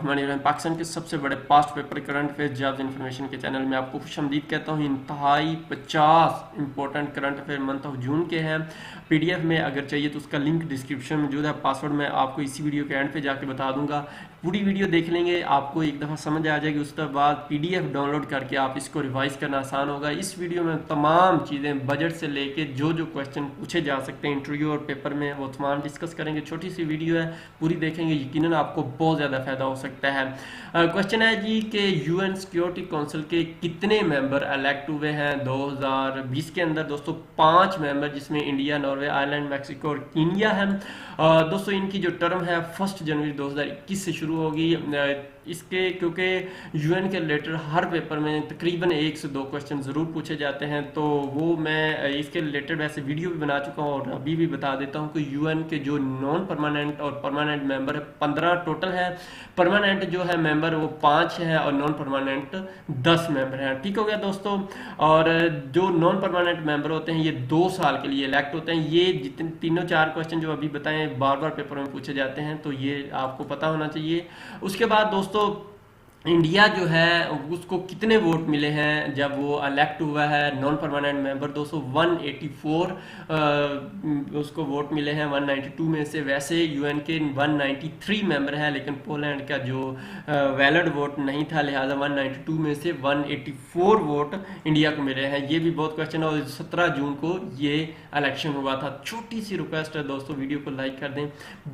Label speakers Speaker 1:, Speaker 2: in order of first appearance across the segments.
Speaker 1: बिस्मिल्लाहिर्रहमानिर्रहीम। पाकिस्तान के सबसे बड़े past paper current affair jobs information के चैनल में आपको खुशआमदीद कहता हूँ। इंतहाई 50 important current affair month of June के हैं। पीडीएफ में अगर चाहिए तो उसका लिंक डिस्क्रिप्शन में मौजूद है। पासवर्ड मैं आपको इसी वीडियो के एंड पे जाके बता दूंगा। पूरी वीडियो देख लेंगे, आपको एक दफ़ा समझ आ जाएगी। उसके बाद पीडीएफ डाउनलोड करके आप इसको रिवाइज करना आसान होगा। इस वीडियो में तमाम चीज़ें बजट से लेके जो क्वेश्चन पूछे जा सकते हैं इंटरव्यू और पेपर में, वो तमाम डिस्कस करेंगे। छोटी सी वीडियो है, पूरी देखेंगे, यकीनन आपको बहुत ज़्यादा फायदा हो सकता है। क्वेश्चन है जी कि यूएन सिक्योरिटी काउंसिल के कितने मेंबर इलेक्ट हुए हैं 2020 के अंदर? दोस्तों 5 मेंबर, जिसमें इंडिया, नॉर्वे, आयरलैंड, मैक्सिको और कीनिया है। दोस्तों इनकी जो टर्म है 1 जनवरी 2021 से शुरू होगी। इसके क्योंकि यूएन के रिलेटेड हर पेपर में तकरीबन 1 से 2 क्वेश्चन ज़रूर पूछे जाते हैं, तो वो मैं इसके रिलेटेड वैसे वीडियो भी बना चुका हूँ और अभी भी बता देता हूँ कि यूएन के जो नॉन परमानेंट और परमानेंट मेंबर है 15 टोटल है। परमानेंट जो है मेंबर वो 5 है और नॉन परमानेंट 10 मेंबर हैं। ठीक हो गया दोस्तों। और जो नॉन परमानेंट मेंबर होते हैं ये 2 साल के लिए इलेक्ट होते हैं। ये जितने तीनों 4 क्वेश्चन जो अभी बताएं बार बार पेपर में पूछे जाते हैं, तो ये आपको पता होना चाहिए। उसके बाद दोस्तों इंडिया जो है उसको कितने वोट मिले हैं जब वो इलेक्ट हुआ है नॉन परमानेंट मेंबर? 184 उसको वोट मिले हैं 192 में से। वैसे यूएन के 193 मेंबर हैं, लेकिन पोलैंड का जो वैलिड वोट नहीं था, लिहाजा 192 में से 184 वोट इंडिया को मिले हैं। ये भी बहुत क्वेश्चन है। और 17 जून को ये इलेक्शन हुआ था। छोटी सी रिक्वेस्ट है दोस्तों, वीडियो को लाइक कर दें।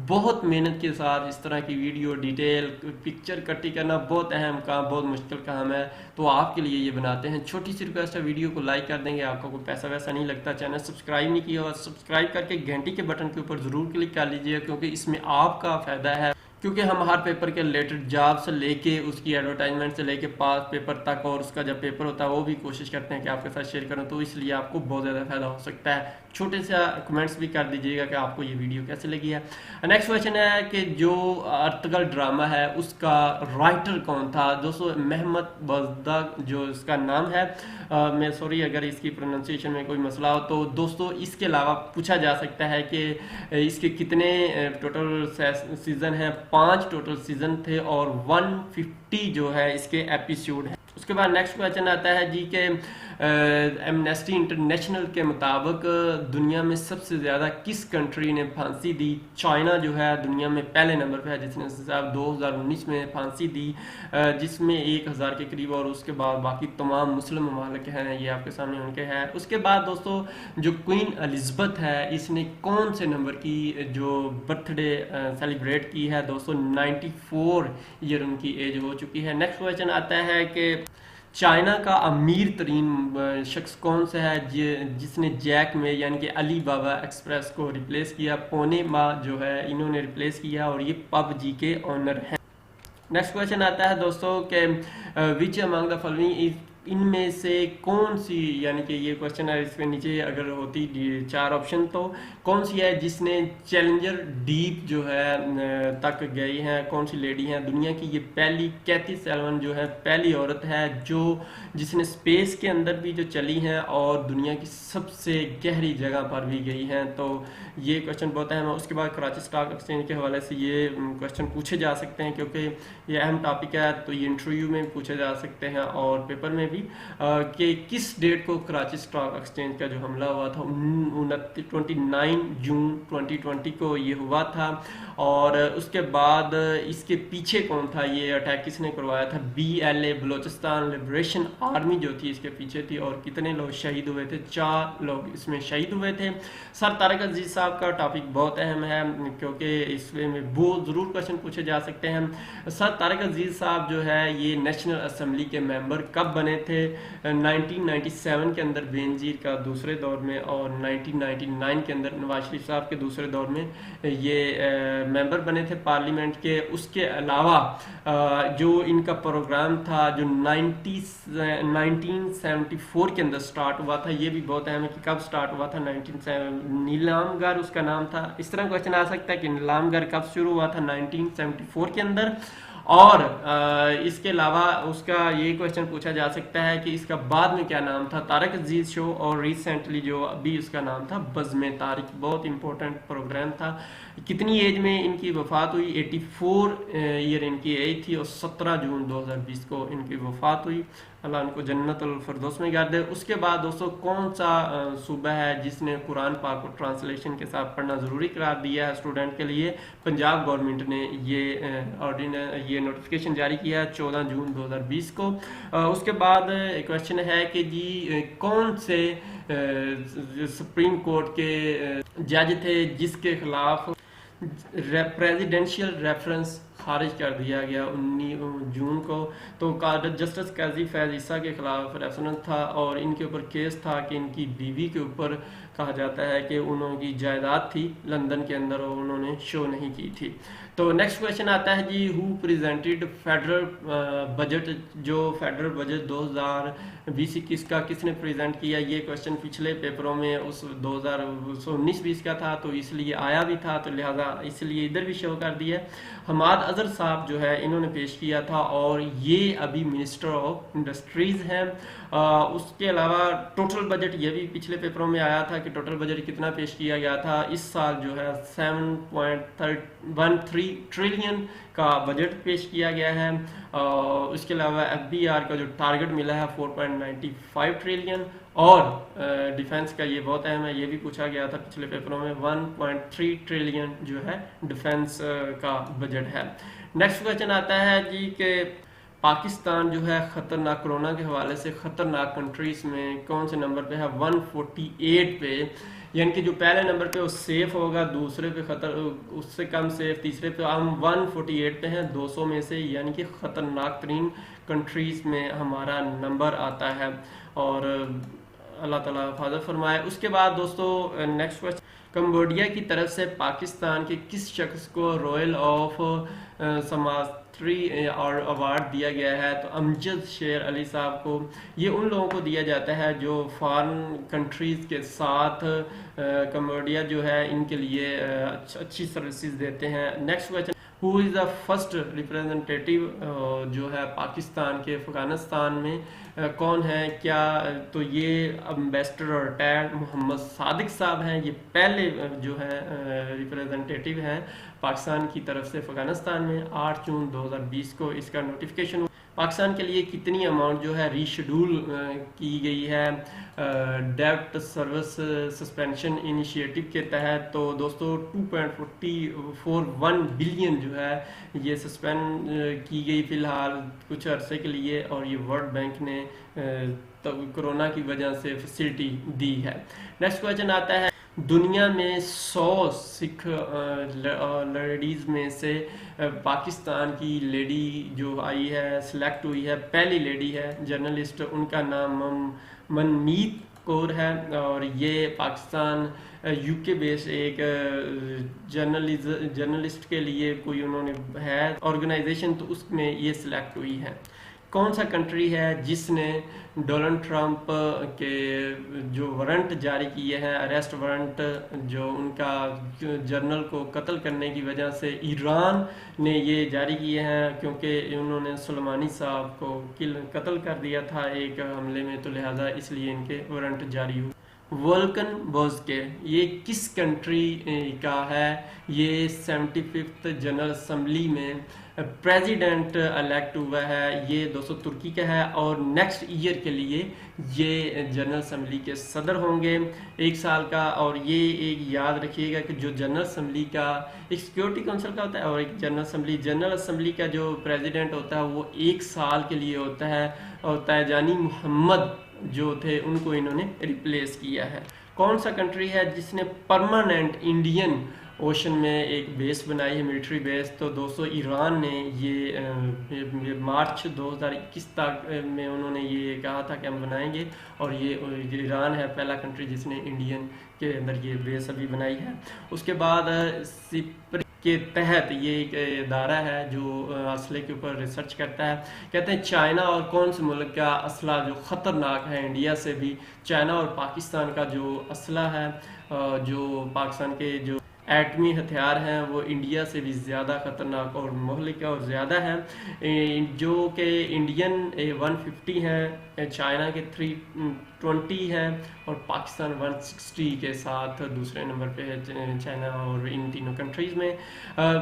Speaker 1: बहुत मेहनत के साथ इस तरह की वीडियो डिटेल पिक्चर कट्टी करना बहुत अहम काम, बहुत मुश्किल काम है, तो आपके लिए ये बनाते हैं। छोटी सी रिक्वेस्ट है, वीडियो को लाइक कर देंगे, आपको कोई पैसा वैसा नहीं लगता। चैनल सब्सक्राइब नहीं किया और सब्सक्राइब करके घंटी के बटन के ऊपर ज़रूर क्लिक कर लीजिए, क्योंकि इसमें आपका फ़ायदा है। क्योंकि हम हर पेपर के रिलेटेड जॉब से लेके उसकी एडवर्टाइजमेंट से लेके पास पेपर तक और उसका जब पेपर होता है वो भी कोशिश करते हैं कि आपके साथ शेयर करें, तो इसलिए आपको बहुत ज़्यादा फायदा हो सकता है। छोटे से कमेंट्स भी कर दीजिएगा कि आपको ये वीडियो कैसे लगी है। नेक्स्ट क्वेश्चन है कि जो अर्तगल ड्रामा है उसका राइटर कौन था? दोस्तों महमद बजदा जो इसका नाम है। मैं सॉरी अगर इसकी प्रोनाउंसिएशन में कोई मसला हो। तो दोस्तों इसके अलावा पूछा जा सकता है कि इसके कितने टोटल सीज़न हैं? 5 टोटल सीज़न थे और 150 जो है इसके एपिसोड हैं। उसके बाद नेक्स्ट क्वेश्चन आता है जी के एमनेस्टी इंटरनेशनल के मुताबिक दुनिया में सबसे ज़्यादा किस कंट्री ने फांसी दी? चाइना जो है दुनिया में पहले नंबर पे है, जिसने साहब 2019 में फांसी दी, जिसमें 1000 के करीब, और उसके बाद बाकी तमाम मुस्लिम ममालिक हैं, ये आपके सामने उनके हैं। उसके बाद दोस्तों जो क्वीन एलिज़ाबेथ है इसने कौन से नंबर की जो बर्थडे सेलिब्रेट की है? दोस्तों 94 ईयर उनकी एज हो चुकी है। नेक्स्ट क्वेश्चन आता है कि चाइना का अमीर तरीन शख्स कौन सा है जिसने जैक में यानी कि अली बाबा एक्सप्रेस को रिप्लेस किया? पौने माह जो है इन्होंने रिप्लेस किया और ये पबजी के ओनर हैं। नेक्स्ट क्वेश्चन आता है दोस्तों कि विच अमंग द फॉलोइंग, इनमें से कौन सी, यानी कि ये क्वेश्चन है इसके नीचे अगर होती 4 ऑप्शन, तो कौन सी है जिसने चैलेंजर डीप जो है तक गई हैं? कौन सी लेडी हैं दुनिया की? ये पहली कैथी सेल्वन जो है पहली औरत है जो जिसने स्पेस के अंदर भी जो चली हैं और दुनिया की सबसे गहरी जगह पर भी गई हैं। तो ये क्वेश्चन बहुत अहम है। उसके बाद कराची स्टॉक एक्सचेंज के हवाले से ये क्वेश्चन पूछे जा सकते हैं, क्योंकि ये अहम टॉपिक है, तो ये इंटरव्यू में पूछे जा सकते हैं और पेपर में भी कि किस डेट को कराची स्टॉक एक्सचेंज का जो हमला हुआ था 29 जून 2020 को ये हुआ था। और उसके बाद इसके पीछे कौन था, ये अटैक किसने करवाया था? BLA बलोचिस्तान लिबरेशन आर्मी जो थी इसके पीछे थी। और कितने लोग शहीद हुए थे? 4 लोग इसमें शहीद हुए थे। सर तारिक अजीज साहब का टॉपिक बहुत अहम है, क्योंकि इसमें वो ज़रूर क्वेश्चन पूछे जा सकते हैं। सर तारिक अजीज साहब जो है ये नेशनल असम्बली के मेंबर कब बने थे? 1997 के अंदर बेनजीर का दूसरे दौर में और 1999 के अंदर नवाज शरीफ साहब के दूसरे दौर में ये मेंबर बने थे पार्लियामेंट के। उसके अलावा जो इनका प्रोग्राम था जो 1974 के अंदर स्टार्ट हुआ था, ये भी बहुत अहम है कि कब स्टार्ट हुआ था। 19 नीलामगर उसका नाम था। इस तरह क्वेश्चन आ सकता है कि नीलामगर कब शुरू हुआ था? 1974 के अंदर। और इसके अलावा उसका ये क्वेश्चन पूछा जा सकता है कि इसका बाद में क्या नाम था? तारिक अजीज शो। और रिसेंटली जो अभी उसका नाम था बज़्म तारिक, बहुत इंपॉर्टेंट प्रोग्राम था। कितनी एज में इनकी वफात हुई? 84 ईयर इनकी एज थी और 17 जून 2020 को इनकी वफात हुई। अल्लाह उनको जन्नतुल फिरदौस में गाड़ दे। उसके बाद दोस्तों कौन सा सूबा है जिसने कुरान पाक को ट्रांसलेशन के साथ पढ़ना ज़रूरी करार दिया है स्टूडेंट के लिए? पंजाब गवर्नमेंट ने ये नोटिफिकेशन जारी किया है 14 जून 2020 को। उसके बाद क्वेश्चन है कि जी कौन से सुप्रीम कोर्ट के जज थे जिसके खिलाफ प्रेसिडेंशियल रेफरेंस खारिज कर दिया गया 19 जून को? तो जस्टिस काजी फैज ईसा के खिलाफ रेफरेंस था और इनके ऊपर केस था कि इनकी बीवी के ऊपर कहा जाता है कि उनकी जायदाद थी लंदन के अंदर और उन्होंने शो नहीं की थी। तो नेक्स्ट क्वेश्चन आता है जी, हु प्रेजेंटेड फेडरल बजट? जो फेडरल बजट 2020-21 का किसने प्रेजेंट किया? ये क्वेश्चन पिछले पेपरों में उस 2019-20 का था तो इसलिए आया भी था, तो लिहाजा इसलिए इधर भी शो कर दिया। हमाद अजहर साहब जो है इन्होंने पेश किया था और ये अभी मिनिस्टर ऑफ इंडस्ट्रीज हैं। उसके अलावा टोटल बजट ये भी पिछले पेपरों में आया था कि टोटल बजट कितना पेश किया गया था। इस साल जो है 7.13 ट्रिलियन का बजट पेश किया गया है। उसके अलावा FBR का जो टारगेट मिला है 4.95 ट्रिलियन और डिफेंस का ये बहुत अहम है, ये भी पूछा गया था पिछले पेपरों में, 1.3 ट्रिलियन जो है डिफेंस का बजट है। नेक्स्ट क्वेश्चन आता है जी कि पाकिस्तान जो है खतरनाक कोरोना के हवाले से खतरनाक कंट्रीज में कौन से नंबर पे है? 148 पे, यानी कि जो पहले नंबर पे वो सेफ होगा, दूसरे पे उससे कम सेफ, तीसरे पे हम 148 पे हैं 200 में से, यानी कि खतरनाक तरीन कंट्रीज में हमारा नंबर आता है और अल्लाह ताला हिफाजत फरमाए। उसके बाद दोस्तों नेक्स्ट क्वेश्चन, कंबोडिया की तरफ से पाकिस्तान के किस शख्स को रॉयल ऑफ समात्री और अवार्ड दिया गया है? तो अमजद शेर अली साहब को। ये उन लोगों को दिया जाता है जो फॉरेन कंट्रीज़ के साथ कंबोडिया जो है इनके लिए अच्छी सर्विसेज देते हैं। Next question, who is the first representative जो है पाकिस्तान के अफगानिस्तान में कौन है? क्या तो ये एम्बेसडर रिटायर्ड मोहम्मद सादिक साहब हैं। ये पहले जो है रिप्रेजेंटेटिव हैं पाकिस्तान की तरफ से अफगानिस्तान में। 8 जून 2020 को इसका नोटिफिकेशन। पाकिस्तान के लिए कितनी अमाउंट जो है रीशेड्यूल की गई है डेब्ट सर्विस सस्पेंशन इनिशिएटिव के तहत? तो दोस्तों 2.41 बिलियन जो है ये सस्पेंड की गई फ़िलहाल कुछ अरसे के लिए और ये वर्ल्ड बैंक ने कोरोना की वजह से फैसिलिटी दी है। नेक्स्ट क्वेश्चन आता है, दुनिया में 100 सिख लेडीज़ में से पाकिस्तान की लेडी जो आई है सिलेक्ट हुई है, पहली लेडी है जर्नलिस्ट, उनका नाम मनमीत कौर है और ये पाकिस्तान UK बेस्ड एक जर्नलिस्ट के लिए कोई उन्होंने है ऑर्गेनाइजेशन, तो उसमें ये सिलेक्ट हुई है। कौन सा कंट्री है जिसने डोनाल्ड ट्रंप के जो वारंट जारी किए हैं, अरेस्ट वारंट, जो उनका जर्नल को कत्ल करने की वजह से ईरान ने ये जारी किए हैं क्योंकि उन्होंने सुलेमानी साहब को कत्ल कर दिया था एक हमले में, तो लिहाजा इसलिए इनके वारंट जारी हुए। वोल्कन बोस्के ये किस कंट्री का है? ये 75th जनरल असम्बली में प्रेसिडेंट इलेक्ट हुआ है। ये दोस्तों तुर्की का है और नेक्स्ट ईयर के लिए ये जनरल असम्बली के सदर होंगे 1 साल का। और ये एक याद रखिएगा कि जो जनरल असम्बली का एक सिक्योरिटी काउंसिल का होता है और एक जनरल असम्बली का जो प्रेसिडेंट होता है वो 1 साल के लिए होता है और तैजानी मोहम्मद जो थे उनको इन्होंने रिप्लेस किया है। कौन सा कंट्री है जिसने परमानेंट इंडियन ओशन में एक बेस बनाई है, मिलिट्री बेस? तो दोस्तों ईरान ने ये मार्च 2021 तक में उन्होंने ये कहा था कि हम बनाएंगे और ये ईरान है पहला कंट्री जिसने इंडियन के अंदर ये बेस अभी बनाई है। उसके बाद सिप्र के तहत ये एक इदारा है जो असले के ऊपर रिसर्च करता है। कहते हैं चाइना और कौन से मुल्क का असला जो ख़तरनाक है इंडिया से भी? चाइना और पाकिस्तान का जो असला है, जो पाकिस्तान के जो एटमी हथियार हैं वो इंडिया से भी ज़्यादा ख़तरनाक और मुहलिक और ज़्यादा हैं, जो कि इंडियन 150 हैं, चाइना के 320 हैं और पाकिस्तान 160 के साथ दूसरे नंबर पे है चाइना और इन तीनों कंट्रीज़ में।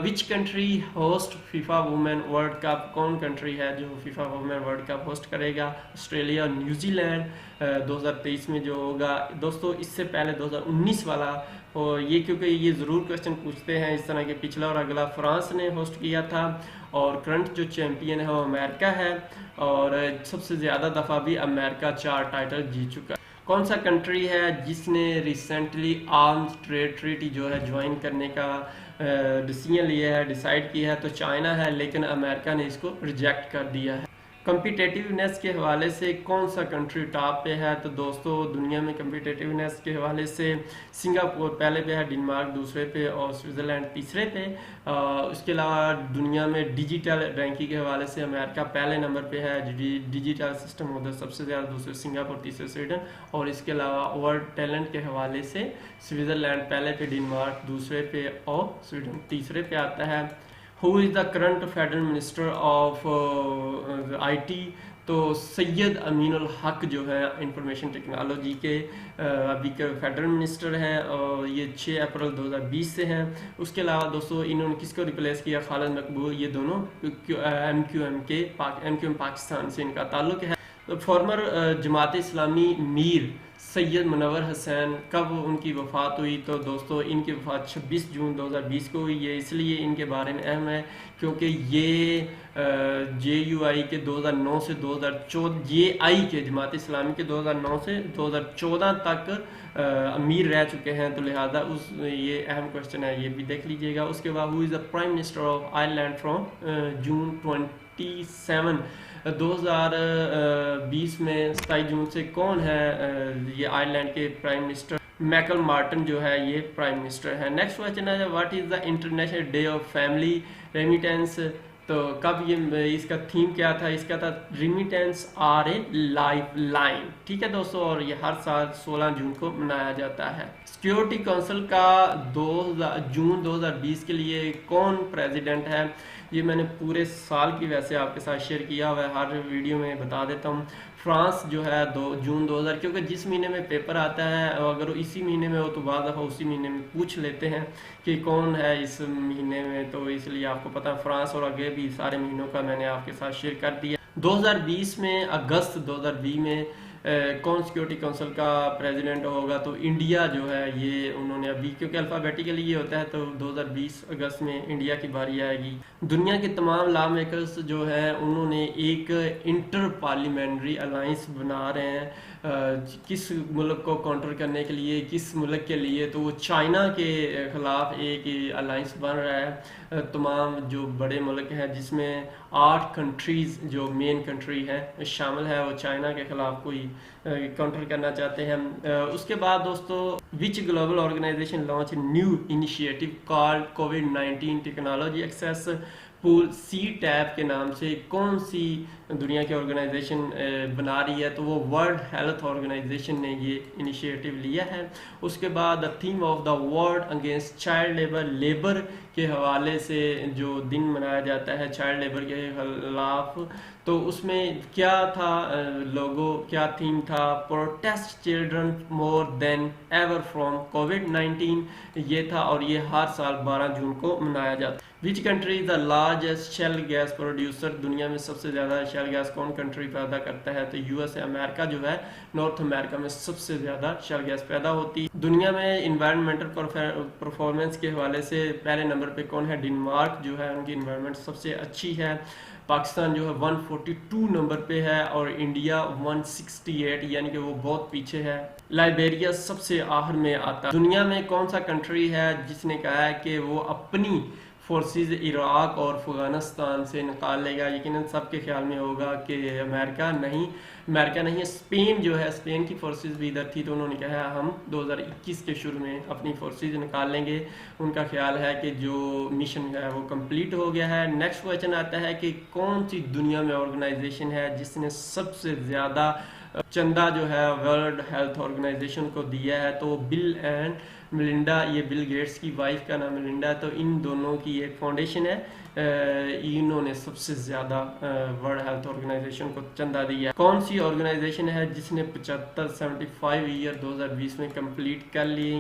Speaker 1: Which country host FIFA women world cup, कौन कंट्री है जो FIFA women world cup host करेगा? ऑस्ट्रेलिया और न्यूजीलैंड 2023 में जो होगा। दोस्तों इससे पहले 2019 वाला, और ये क्योंकि ये ज़रूर क्वेश्चन पूछते हैं इस तरह के, पिछला और अगला फ्रांस ने होस्ट किया था और करंट जो चैंपियन है वो अमेरिका है और सबसे ज़्यादा दफ़ा भी अमेरिका 4 टाइटल जीत चुका है। कौन सा कंट्री है जिसने रिसेंटली आर्म्स ट्रेड ट्रीटी जो है ज्वाइन करने का डिसीजन लिया है, डिसाइड किया है? तो चाइना है, लेकिन अमेरिका ने इसको रिजेक्ट कर दिया है। कम्पिटेटिवनेस के हवाले से कौन सा कंट्री टॉप पे है? तो दोस्तों दुनिया में कम्पिटेटिवनेस के हवाले से सिंगापुर पहले पे है, डेनमार्क दूसरे पे और स्विट्ज़रलैंड तीसरे पे। उसके अलावा दुनिया में डिजिटल रैंकिंग के हवाले से अमेरिका पहले नंबर पे है, डिजिटल सिस्टम उधर सबसे ज़्यादा, दूसरे सिंगापुर, तीसरे स्वीडन। और इसके अलावा वर्ल्ड टैलेंट के हवाले से स्विट्ज़रलैंड पहले पे, डेनमार्क दूसरे पे और स्वीडन तीसरे पे आता है। Who is the current federal minister of IT? तो सैयद अमीनुल हक जो है इंफॉर्मेशन टेक्नोलॉजी के अभी के फेडरल मिनिस्टर हैं और ये 6 अप्रैल 2020 से हैं। उसके अलावा दोस्तों इन्होंने किसको रिप्लेस किया? खालिद मकबूल। ये दोनों MQM पाकिस्तान से इनका ताल्लुक है। तो फॉर्मर जमात इस्लामी मीर सैयद मुनव्वर हुसैन, कब उनकी वफ़ात हुई? तो दोस्तों इनकी वफ़ात 26 जून 2020 को हुई है। इसलिए इनके बारे में अहम है क्योंकि ये JUI के 2009 से 2014, JI के जमात इस्लामी के 2009 से 2014 तक अमीर रह चुके हैं, तो लिहाजा ये अहम क्वेश्चन है, ये भी देख लीजिएगा। उसके बाद who is the prime minister of Ireland from June 27 2020 में 27 जून से कौन है ये आयरलैंड के प्राइम मिनिस्टर? मैकल मार्टन जो है ये प्राइम मिनिस्टर है। नेक्स्ट क्वेश्चन है what is the international day of family remittance? तो कब ये, इसका थीम क्या था? इसका था remittance are a life line. ठीक है दोस्तों, और ये हर साल 16 जून को मनाया जाता है। सिक्योरिटी काउंसिल का जून 2020 के लिए कौन प्रेसिडेंट है? ये मैंने पूरे साल की वैसे आपके साथ शेयर किया हुआ है, हर वीडियो में बता देता हूँ। फ्रांस जो है जून 2000, क्योंकि जिस महीने में पेपर आता है अगर इसी महीने में हो तो बाद दफ़ा उसी महीने में पूछ लेते हैं कि कौन है इस महीने में, तो इसलिए आपको पता है फ्रांस और आगे भी सारे महीनों का मैंने आपके साथ शेयर कर दिया। 2020 में अगस्त 2020 में कौन सिक्योरिटी काउंसिल का प्रेसिडेंट होगा? तो इंडिया जो है ये उन्होंने अभी, क्योंकि अल्फ़ाबेटिकली ये होता है, तो 2020 अगस्त में इंडिया की बारी आएगी। दुनिया के तमाम लॉ मेकर्स जो हैं उन्होंने एक इंटर पार्लियामेंट्री अलाइंस बना रहे हैं किस मुल्क को काउंटर करने के लिए, किस मुल्क के लिए? तो वो चाइना के ख़िलाफ़ एक अलाइंस बन रहा है। तमाम जो बड़े मुल्क हैं जिसमें 8 कंट्रीज़ जो मेन कंट्री हैं शामिल है, वो चाइना के ख़िलाफ़ कोई काउंटर करना चाहते हैं। उसके बाद दोस्तों which global organisation launch new initiative called कोविड-19 टेक्नोलॉजी एक्सेस पूल CTAP के नाम से? कौन सी दुनिया की ऑर्गेनाइजेशन बना रही है? तो वो वर्ल्ड हेल्थ ऑर्गेनाइजेशन ने ये इनिशिएटिव लिया है। उसके बाद the theme of the world against child labour के हवाले से जो दिन मनाया जाता है चाइल्ड लेबर के खिलाफ, तो उसमें क्या था लोगो, क्या थीम था? Protest children more than ever from कोविड-19 ये था, और ये हर साल 12 जून को मनाया जाता है। Which country the largest shell gas producer? दुनिया में सबसे ज़्यादा शेल गैस कौन कंट्री पैदा करता है? तो USA अमेरिका जो है नॉर्थ अमेरिका में सबसे ज़्यादा शेल गैस पैदा होती है। दुनिया में इन्वायरमेंटल परफॉर्मेंस के हवाले से पहले नंबर पे कौन है? डेनमार्क जो है उनकी इन्वायरमेंट सबसे अच्छी है। पाकिस्तान जो है 142 नंबर पे है और इंडिया 168, यानी कि वो बहुत पीछे है। लाइबेरिया सबसे आखिर में आता है। दुनिया में कौन सा कंट्री है जिसने कहा है कि वो अपनी फोर्सेस इराक और अफगानिस्तान से निकाल लेगा? यकीनन सबके ख्याल में होगा कि अमेरिका नहीं है, स्पेन जो है, स्पेन की फोर्सेस भी इधर थी, तो उन्होंने कहा हम 2021 के शुरू में अपनी फोर्सेस निकाल लेंगे। उनका ख्याल है कि जो मिशन है वो कंप्लीट हो गया है। नेक्स्ट क्वेश्चन आता है कि कौन सी दुनिया में ऑर्गेनाइजेशन है जिसने सबसे ज़्यादा चंदा जो है वर्ल्ड हेल्थ ऑर्गेनाइजेशन को दिया है? तो बिल एंड मिलिंडा, ये बिल गेट्स की वाइफ का नाम मिलिंडा, तो इन दोनों की एक फाउंडेशन है। इन्होंने सबसे ज़्यादा वर्ल्ड हेल्थ ऑर्गेनाइजेशन को चंदा दिया। कौन सी ऑर्गेनाइजेशन है जिसने 75 ईयर 2020 में कंप्लीट कर लिए?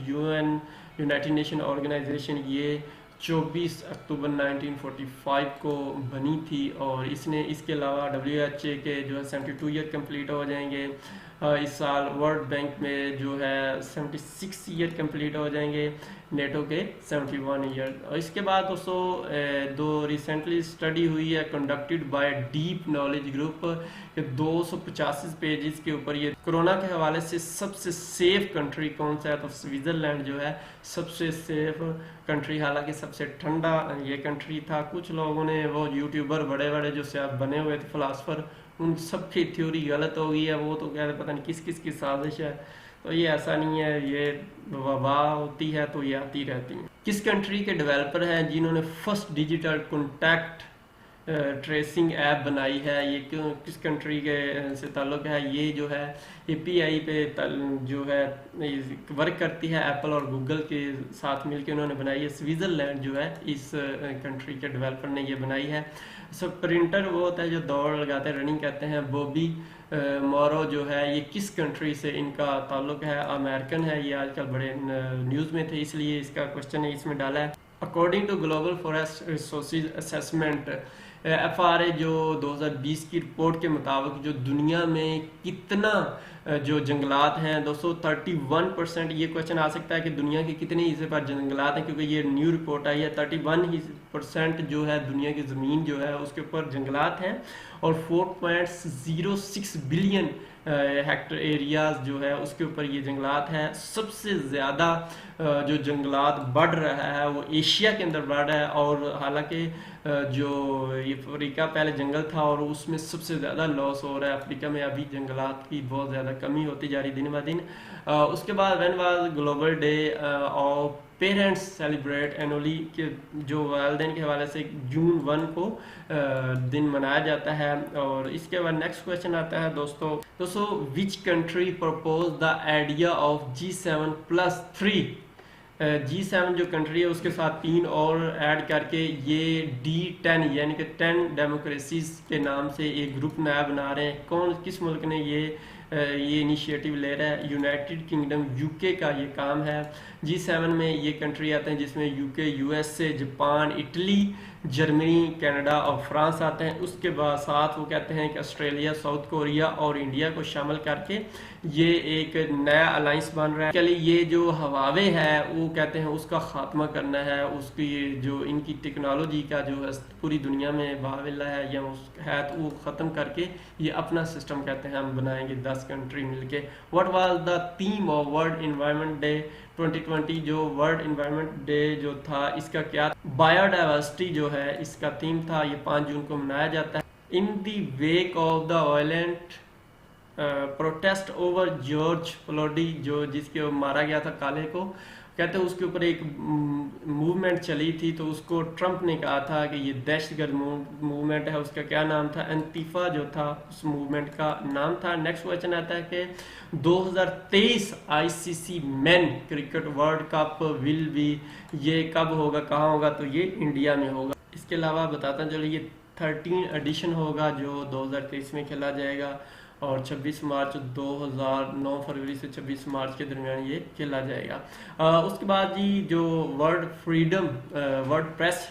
Speaker 1: यूएन, यूनाइटेड नेशन ऑर्गेनाइजेशन, ये 24 अक्टूबर 1945 को बनी थी, और इसने इसके अलावा WHO के जो है 72 ईयर कंप्लीट हो जाएंगे इस साल। वर्ल्ड बैंक में जो है 76 ईयर कंप्लीट हो जाएंगे, नेटो के 71 ईयर। और इसके बाद दोस्तों दो रिसेंटली स्टडी हुई है conducted by deep knowledge group, 285 pages के ऊपर। ये कोरोना के हवाले से सबसे सेफ कंट्री कौन सा है, तो स्विट्जरलैंड जो है सबसे सेफ कंट्री, हालांकि सबसे ठंडा ये कंट्री था। कुछ लोगों ने, वो यूट्यूबर बड़े बड़े जो से बने हुए थे फिलासफर, उन सब की थ्योरी गलत हो गई है। वो तो कह रहे पता नहीं किस किस की साजिश है, तो ये ऐसा नहीं है, ये वबा होती है तो ये आती रहती है। किस कंट्री के डेवलपर हैं जिन्होंने first digital contact tracing app बनाई है? ये क्यों, किस कंट्री के से ताल्लुक है? ये जो है API पे जो है वर्क करती है, एप्पल और गूगल के साथ मिलकर उन्होंने बनाई है। स्विट्जरलैंड जो है इस कंट्री के डेवलपर ने ये बनाई है। प्रिंटर वो होता है जो दौड़ लगाते हैं, रनिंग कहते हैं। बॉबी मोरो जो है, ये किस कंट्री से इनका ताल्लुक है? अमेरिकन है। ये आजकल बड़े न्यूज़ में थे, इसलिए इसका क्वेश्चन है इसमें डाला है। According to global forest resources assessment, FRA जो 2020 की रिपोर्ट के मुताबिक जो दुनिया में कितना जो जंगलात हैं दोस्तों, 31%। ये क्वेश्चन आ सकता है कि दुनिया के कितने हिस्से पर जंगलात हैं, क्योंकि ये न्यू रिपोर्ट आई है। 31% जो है दुनिया की ज़मीन जो है उसके ऊपर जंगलात हैं, और 4.06 बिलियन हेक्टर एरियाज जो है उसके ऊपर ये जंगलात हैं। सबसे ज़्यादा जो जंगलात बढ़ रहा है वो एशिया के अंदर बढ़ रहा है, और हालांकि जो ये अफ्रीका पहले जंगल था और उसमें सबसे ज़्यादा लॉस हो रहा है। अफ्रीका में अभी जंगलात की बहुत ज़्यादा कमी होती जा रही दिन ब दिन। उसके बाद when was global day of parents celebrate annually, के जो वालिदैन के हवाले से June 1 को दिन मनाया जाता है। और इसके बाद नेक्स्ट क्वेश्चन आता है दोस्तों which country propose the idea of G7+3? G7 जो कंट्री है उसके साथ 3 और ऐड करके ये D10 यानी कि 10 डेमोक्रेसीज के नाम से एक ग्रुप नया बना रहे हैं। कौन, किस मुल्क ने ये इनिशिएटिव ले रहा है? यूनाइटेड किंगडम, UK का ये काम है। G7 में ये कंट्री आते हैं जिसमें UK, USA, Japan, Italy, Germany, Canada और फ्रांस आते हैं। उसके बाद साथ वो कहते हैं कि ऑस्ट्रेलिया, साउथ कोरिया और इंडिया को शामिल करके ये एक नया अलायंस बन रहा है। चलिए, ये जो हवावे है वो कहते हैं उसका खात्मा करना है, उसकी जो इनकी टेक्नोलॉजी का जो है पूरी दुनिया में बाविल्ला है या उस है, तो वो ख़त्म करके ये अपना सिस्टम कहते हैं हम बनाएंगे 10 कंट्री मिलके। What was the theme of world environment day 2020? जो वर्ल्ड एनवायरनमेंट डे जो था इसका क्या, बायोडाइवर्सिटी जो है इसका थीम था। ये 5 जून को मनाया जाता है। In the wake of the violent protest over George Floyd, जो जिसके मारा गया था काले को, कहते हैं उसके ऊपर एक मूवमेंट चली थी, तो उसको ट्रंप ने कहा था कि ये दहशतगर्द मूवमेंट है। उसका क्या नाम था? एंटीफा जो था उस मूवमेंट का नाम था। नेक्स्ट क्वेश्चन आता है कि 2023 ICC main cricket world cup will be, ये कब होगा, कहाँ होगा? तो ये इंडिया में होगा। इसके अलावा बताता चलो ये 13 एडिशन होगा जो 2023 में खेला जाएगा, और 26 मार्च 2009 फरवरी से 26 मार्च के दरमियान ये खेला जाएगा। उसके बाद जी जो वर्ल्ड प्रेस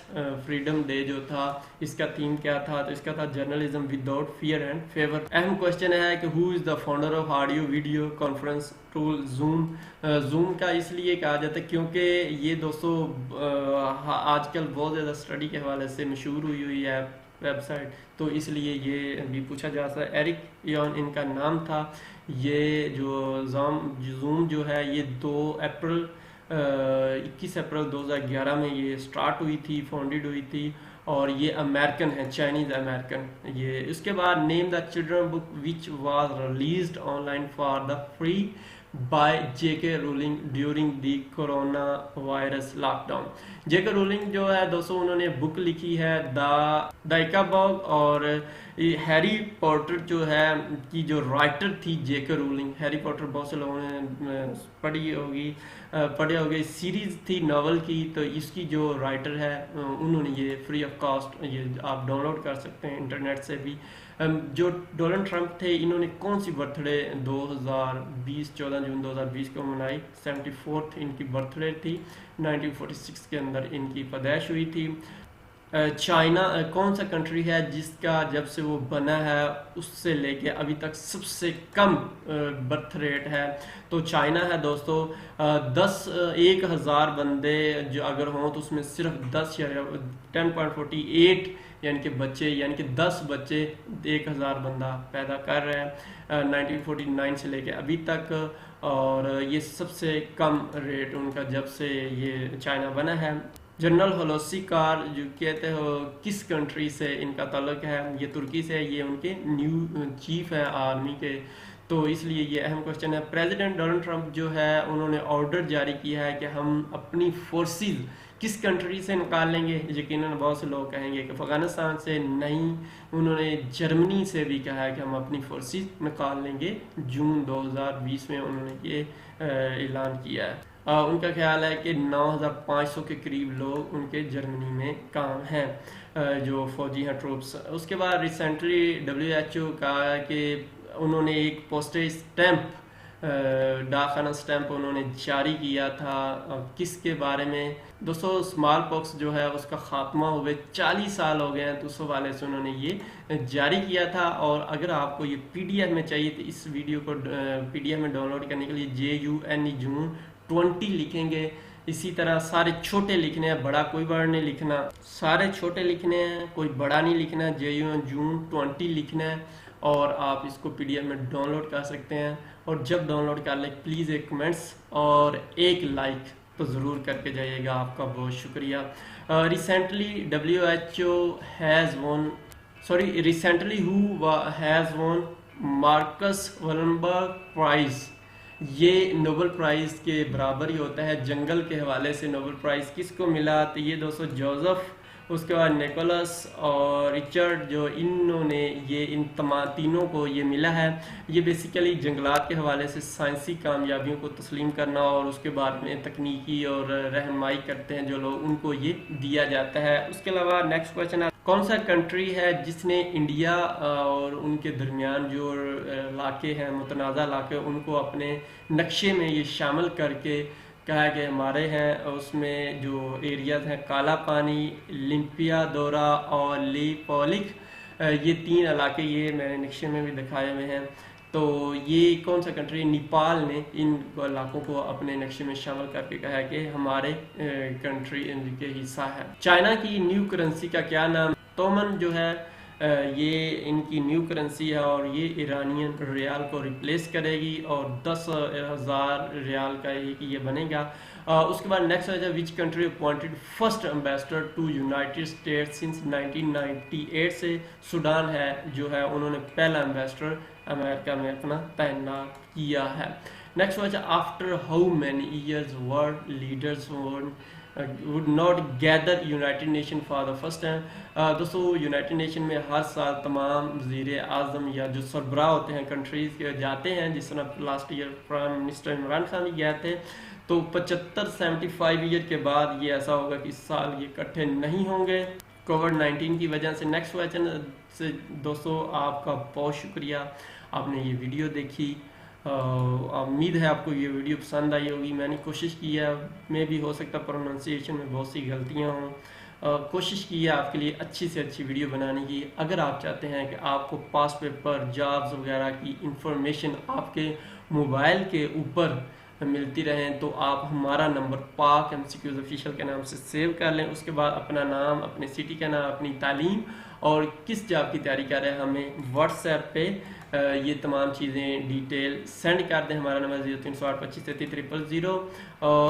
Speaker 1: फ्रीडम डे जो था इसका थीम क्या था? तो इसका था journalism without fear and favour. अहम क्वेश्चन है कि who is the founder of audio video conference tool zoom? Zoom का इसलिए कहा जाता है क्योंकि ये दोस्तों आजकल बहुत ज़्यादा स्टडी के हवाले से मशहूर हुई है वेबसाइट, तो इसलिए ये भी पूछा जा सकता है। एरिक योन इनका नाम था। ये जो जूम जो है ये 21 अप्रैल 2011 में ये स्टार्ट हुई थी, फाउंडेड हुई थी, और ये अमेरिकन है, चाइनीज़ अमेरिकन ये। उसके बाद name the children book which was released online for the free by JK Rowling during the corona virus lockdown. JK Rowling जो है दोस्तों, उन्होंने बुक लिखी है द इकाबॉग, और हैरी पॉटर जो है की जो राइटर थी जेके रोलिंग, हैरी पॉटर बहुत से लोगों ने पढ़े होगी सीरीज थी नॉवल की, तो इसकी जो राइटर है उन्होंने ये फ्री ऑफ कॉस्ट ये आप डाउनलोड कर सकते हैं इंटरनेट से भी। जो डोनाल्ड ट्रंप थे, इन्होंने कौन सी बर्थडे 2020 14 जून 2020 को मनाई? 74th इनकी बर्थडे थी, 1946 के अंदर इनकी पैदाइश हुई थी। चाइना कौन सा कंट्री है जिसका जब से वो बना है उससे लेके अभी तक सबसे कम बर्थ रेट है? तो चाइना है दोस्तों। 1,000 बंदे जो अगर हों तो उसमें सिर्फ 10 या 10.48 यानी कि बच्चे, यानी कि 10 बच्चे 1,000 बंदा पैदा कर रहे हैं 1949 से लेके अभी तक। और ये सबसे कम रेट उनका जब से ये चाइना बना है। जनरल होलोसिकार जो कहते हो किस कंट्री से इनका ताल्लुक है? ये तुर्की से, ये उनके न्यू चीफ है आर्मी के, तो इसलिए ये अहम क्वेश्चन है। प्रेसिडेंट डोनाल्ड ट्रंप जो है उन्होंने ऑर्डर जारी किया है कि हम अपनी फोर्सेस किस कंट्री से निकाल लेंगे? यकीनन बहुत से लोग कहेंगे कि अफगानिस्तान से, नहीं, उन्होंने जर्मनी से भी कहा है कि हम अपनी फोर्सेस निकाल लेंगे। जून 2020 में उन्होंने ये ऐलान किया है। उनका ख्याल है कि 9,500 के करीब लोग उनके जर्मनी में काम हैं जो फौजी हैं ट्रूप्स। उसके बाद रिसेंटली WHO कहा कि उन्होंने एक पोस्टेज स्टैंप डाकखाना स्टैंप उन्होंने जारी किया था। किसके बारे में दोस्तों? स्मॉल पॉक्स जो है उसका खात्मा हुए 40 साल हो गए हैं, तो उस हवाले से उन्होंने ये जारी किया था। और अगर आपको ये PDF में चाहिए तो इस वीडियो को PDF में डाउनलोड करने के लिए JUNE 20 लिखेंगे। इसी तरह सारे छोटे लिखने हैं, बड़ा कोई वर्ड नहीं लिखना, सारे छोटे लिखने हैं, कोई बड़ा नहीं लिखना है, JUNE 20 लिखना है और आप इसको PDF में डाउनलोड कर सकते हैं। और जब डाउनलोड कर लें प्लीज़ एक कमेंट्स और एक लाइक तो ज़रूर करके जाइएगा, आपका बहुत शुक्रिया। Recently WHO has won Marcus Wallenberg prize. ये नोबेल प्राइज़ के बराबर ही होता है। जंगल के हवाले से नोबेल प्राइज़ किसको मिला? तो ये दोस्तों जोसेफ, उसके बाद निकोलस और रिचर्ड, जो इन्होंने ये इन तीनों को ये मिला है। ये बेसिकली जंगलात के हवाले से साइंसी कामयाबियों को तस्लीम करना और उसके बाद में तकनीकी और रहनुमाई करते हैं जो लोग, उनको ये दिया जाता है। उसके अलावा नेक्स्ट क्वेश्चन है, कौन सा कंट्री है जिसने इंडिया और उनके दरमियान जो इलाके हैं, मुतनाज़ा इलाके, उनको अपने नक्शे में ये शामिल करके कहा कि हमारे हैं उसमें जो एरियाज हैं काला पानी, लिम्पियाडोरा और लिपोलिक, ये 3 इलाके ये मैंने नक्शे में भी दिखाए हुए हैं। तो ये कौन सा कंट्री? नेपाल ने इन इलाकों को अपने नक्शे में शामिल करके कहा है कि हमारे कंट्री के हिस्सा है। चाइना की न्यू करेंसी का क्या नाम? तोमन जो है ये इनकी न्यू करेंसी है और ये ईरानियन रियाल को रिप्लेस करेगी और 10,000 रियाल का ये बनेगा। उसके बाद नेक्स्ट है, which country appointed first ambassador to United States since 1998 से सूडान है जो है, उन्होंने पहला एम्बेसडर अमेरिका में अपना तैनात किया है। नेक्स्ट है, after how many years world leaders would not gather United nation for the first time. दोस्तों यूनाइटेड नेशन में हर साल तमाम वज़ीर आज़म या जो सरबराह होते हैं कंट्रीज़ के जाते हैं, जिस तरह last year prime minister Imran Khan भी गए थे। तो 75 ईयर के बाद ये ऐसा होगा कि इस साल ये इकट्ठे नहीं होंगे कोविड-19 की वजह से। नेक्स्ट क्वेश्चन से दोस्तों आपका बहुत शुक्रिया, आपने ये वीडियो देखी। उम्मीद है आपको ये वीडियो पसंद आई होगी। मैंने कोशिश की है, मे भी हो सकता प्रोनाउंसिएशन में बहुत सी गलतियाँ हों, कोशिश की है आपके लिए अच्छी से अच्छी वीडियो बनाने की। अगर आप चाहते हैं कि आपको पास पेपर, जॉब्स वगैरह की इंफॉर्मेशन आपके मोबाइल के ऊपर मिलती रहें तो आप हमारा नंबर पाक MCQs ऑफिशियल के नाम से सेव कर लें। उसके बाद अपना नाम, अपने सिटी का नाम, अपनी तालीम और किस जॉब की तैयारी कर रहे हैं हमें व्हाट्सएप पे ये तमाम चीज़ें डिटेल सेंड कर दें। हमारा नंबर 0308253300।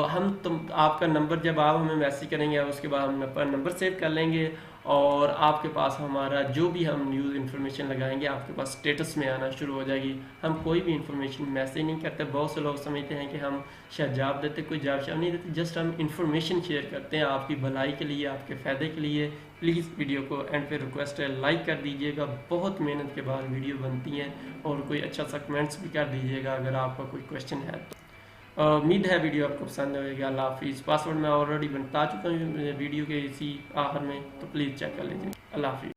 Speaker 1: हम आपका नंबर जब आप हमें मैसेज करेंगे उसके बाद हम अपना नंबर सेव कर लेंगे और आपके पास हमारा जो भी हम न्यूज़ इन्फॉर्मेशन लगाएंगे आपके पास स्टेटस में आना शुरू हो जाएगी। हम कोई भी इन्फॉर्मेशन मैसेज नहीं करते। बहुत से लोग समझते हैं कि हम शायद जवाब देते, कोई जवाब नहीं देते, जस्ट हम इन्फॉर्मेशन शेयर करते हैं आपकी भलाई के लिए, आपके फ़ायदे के लिए। प्लीज़ वीडियो को एंड पे रिक्वेस्ट है लाइक कर दीजिएगा, बहुत मेहनत के बाद वीडियो बनती हैं। और कोई अच्छा सा कमेंट्स भी कर दीजिएगा अगर आपका कोई क्वेश्चन है तो। उम्मीद है वीडियो आपको पसंद आएगा। अल्लाह हाफिज़। पासवर्ड मैं ऑलरेडी बता चुका हूँ वीडियो के इसी आखिर में, तो प्लीज़ चेक कर लीजिए। अल्लाह हाफिज़।